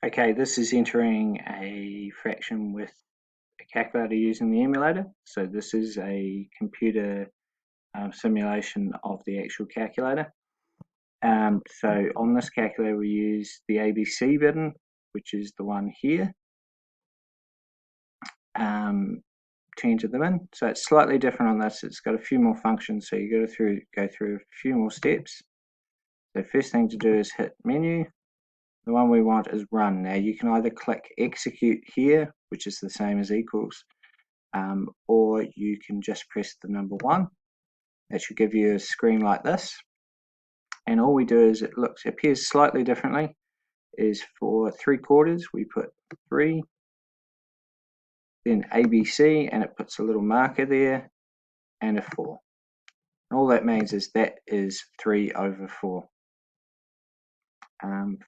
Okay, this is entering a fraction with a calculator using the emulator. So this is a computer simulation of the actual calculator. So on this calculator we use the ABC button, which is the one here, to enter them in. So it's slightly different on this. It's got a few more functions, so you go through a few more steps. The first thing to do is hit menu. The one we want is run. Now you can either click execute here, which is the same as equals, or you can just press the number 1. That should give you a screen like this. And all we do is it appears slightly differently. Is for 3/4 we put 3, then ABC, and it puts a little marker there, and a 4. And all that means is that is 3/4.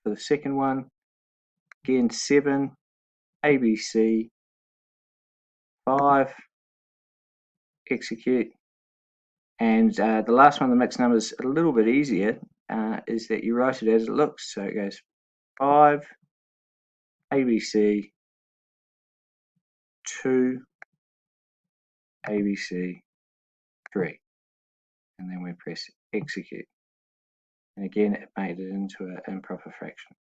For the second one, again 7, ABC, 5, execute, and the last one, the mixed numbers, a little bit easier, is that you write it as it looks. So it goes 5, ABC, 2, ABC, 3, and then we press execute. And again, it made it into an improper fraction.